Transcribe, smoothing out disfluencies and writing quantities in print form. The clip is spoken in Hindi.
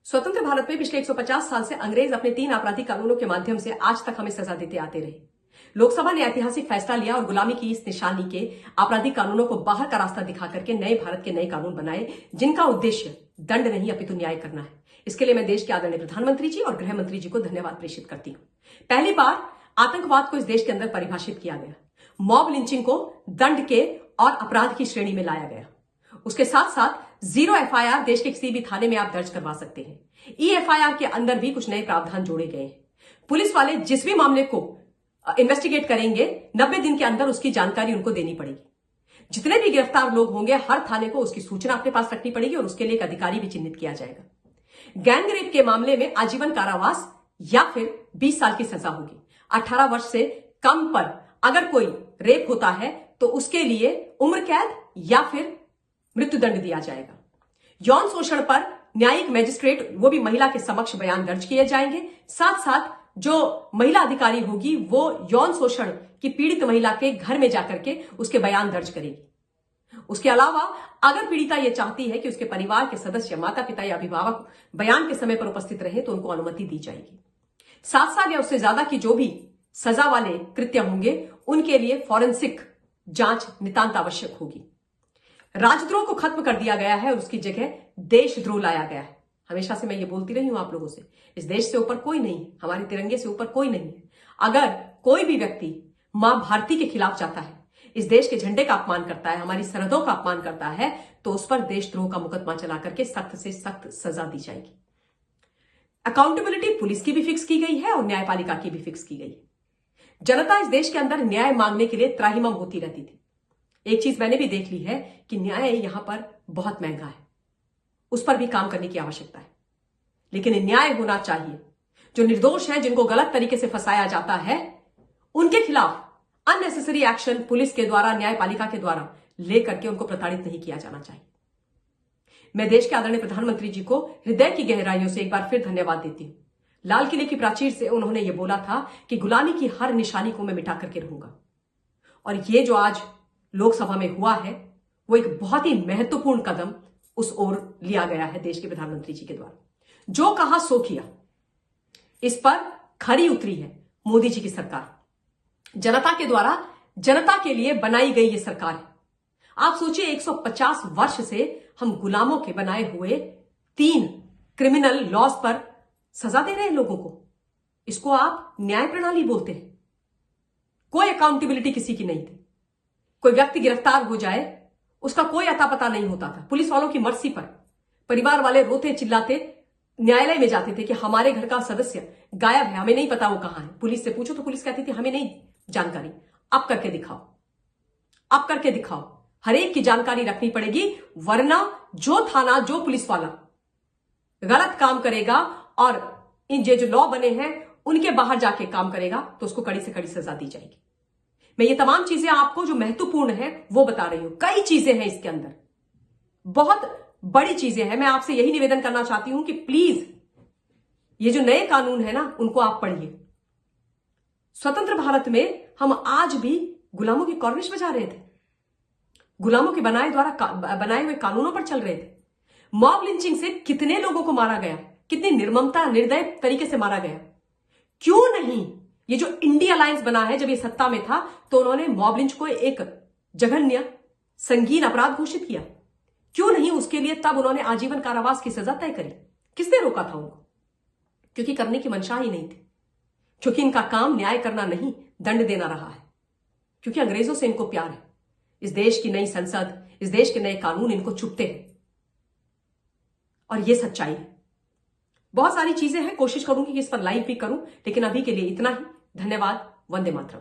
स्वतंत्र भारत में पिछले 150 साल से अंग्रेज अपने 3 आपराधिक कानूनों के माध्यम से आज तक हमें सजा देते आते रहे। लोकसभा ने ऐतिहासिक फैसला लिया और गुलामी की इस निशानी के आपराधिक कानूनों को बाहर का रास्ता दिखा करके नए भारत के नए कानून बनाए, जिनका उद्देश्य दंड नहीं अपितु न्याय करना है। इसके लिए मैं देश के आदरणीय प्रधानमंत्री जी और गृह मंत्री जी को धन्यवाद प्रेषित करती हूँ। पहली बार आतंकवाद को इस देश के अंदर परिभाषित किया गया, मॉब लिंचिंग को दंड के और अपराध की श्रेणी में लाया गया। उसके साथ साथ 0 FIR देश के किसी भी थाने में आप दर्ज करवा सकते हैं। EFIR के अंदर भी कुछ नए प्रावधान जोड़े गए हैं। पुलिस वाले जिस भी मामले को इन्वेस्टिगेट करेंगे 90 दिन के अंदर उसकी जानकारी उनको देनी पड़ेगी। जितने भी गिरफ्तार लोग होंगे हर थाने को उसकी सूचना अपने पास रखनी पड़ेगी और उसके लिए एक अधिकारी भी चिन्हित किया जाएगा। गैंग रेप के मामले में आजीवन कारावास या फिर 20 साल की सजा होगी। 18 वर्ष से कम पर अगर कोई रेप होता है तो उसके लिए उम्र कैद या फिर मृत्युदंड दिया जाएगा। यौन शोषण पर न्यायिक मजिस्ट्रेट वो भी महिला के समक्ष बयान दर्ज किए जाएंगे। साथ साथ जो महिला अधिकारी होगी वो यौन शोषण की पीड़ित महिला के घर में जाकर के उसके बयान दर्ज करेगी। उसके अलावा अगर पीड़िता ये चाहती है कि उसके परिवार के सदस्य, माता पिता या अभिभावक बयान के समय पर उपस्थित रहे तो उनको अनुमति दी जाएगी। 7 साल या उससे ज्यादा की जो भी सजा वाले कृत्य होंगे उनके लिए फॉरेंसिक जांच नितांत आवश्यक होगी। राजद्रोह को खत्म कर दिया गया है और उसकी जगह देशद्रोह लाया गया है। हमेशा से मैं ये बोलती रही हूं आप लोगों से, इस देश से ऊपर कोई नहीं, हमारे तिरंगे से ऊपर कोई नहीं है। अगर कोई भी व्यक्ति मां भारती के खिलाफ जाता है, इस देश के झंडे का अपमान करता है, हमारी सरहदों का अपमान करता है, तो उस पर देशद्रोह का मुकदमा चला करके सख्त से सख्त सजा दी जाएगी। अकाउंटेबिलिटी पुलिस की भी फिक्स की गई है और न्यायपालिका की भी फिक्स की गई है। जनता इस देश के अंदर न्याय मांगने के लिए त्राहिमाम होती रहती थी। एक चीज मैंने भी देख ली है कि न्याय यहां पर बहुत महंगा है, उस पर भी काम करने की आवश्यकता है। लेकिन न्याय होना चाहिए। जो निर्दोष हैं, जिनको गलत तरीके से फंसाया जाता है, उनके खिलाफ अननेसेसरी एक्शन पुलिस के द्वारा, न्यायपालिका के द्वारा लेकर के उनको प्रताड़ित नहीं किया जाना चाहिए। मैं देश के आदरणीय प्रधानमंत्री जी को हृदय की गहराइयों से एक बार फिर धन्यवाद देती हूं। लाल किले की प्राचीर से उन्होंने ये बोला था कि गुलामी की हर निशानी को मैं मिटा करके रहूंगा। और ये जो आज लोकसभा में हुआ है वो एक बहुत ही महत्वपूर्ण कदम उस ओर लिया गया है देश के प्रधानमंत्री जी के द्वारा। जो कहा सो किया, इस पर खरी उतरी है मोदी जी की सरकार। जनता के द्वारा जनता के लिए बनाई गई ये सरकार है। आप सोचिए 150 वर्ष से हम गुलामों के बनाए हुए 3 क्रिमिनल लॉज पर सजा दे रहे हैं लोगों को। इसको आप न्याय प्रणाली बोलते हैं। कोई अकाउंटेबिलिटी किसी की नहीं थी। कोई व्यक्ति गिरफ्तार हो जाए उसका कोई अता पता नहीं होता था। पुलिस वालों की मर्जी पर परिवार वाले रोते चिल्लाते न्यायालय में जाते थे कि हमारे घर का सदस्य गायब है, हमें नहीं पता वो कहां है। पुलिस से पूछो तो पुलिस कहती थी हमें नहीं जानकारी, अब करके दिखाओ, अब करके दिखाओ। हर एक की जानकारी रखनी पड़ेगी, वरना जो थाना, जो पुलिस वाला गलत काम करेगा और इन जो लॉ बने हैं उनके बाहर जाके काम करेगा तो उसको कड़ी से कड़ी सजा दी जाएगी। मैं ये तमाम चीजें आपको जो महत्वपूर्ण है वो बता रही हूं। कई चीजें हैं इसके अंदर, बहुत बड़ी चीजें हैं। मैं आपसे यही निवेदन करना चाहती हूं कि प्लीज ये जो नए कानून है ना उनको आप पढ़िए। स्वतंत्र भारत में हम आज भी गुलामों की कॉर्निश बजा रहे थे, गुलामों के बनाए हुए कानूनों पर चल रहे थे। मॉब लिंचिंग से कितने लोगों को मारा गया, कितनी निर्ममता, निर्दय तरीके से मारा गया। क्यों नहीं ये जो इंडिया अलायंस बना है, जब ये सत्ता में था तो उन्होंने मॉब लिंच को एक जघन्य संगीन अपराध घोषित किया। क्यों नहीं उसके लिए तब उन्होंने आजीवन कारावास की सजा तय करी? किसने रोका था उनको? क्योंकि करने की मंशा ही नहीं थी, क्योंकि इनका काम न्याय करना नहीं दंड देना रहा है, क्योंकि अंग्रेजों से इनको प्यार है। इस देश की नई संसद, इस देश के नए कानून इनको चुभते हैं और ये सच्चाई है। बहुत सारी चीजें हैं, कोशिश करूंगी कि इस पर लाइव भी करूं, लेकिन अभी के लिए इतना ही। धन्यवाद। वंदे मातरम।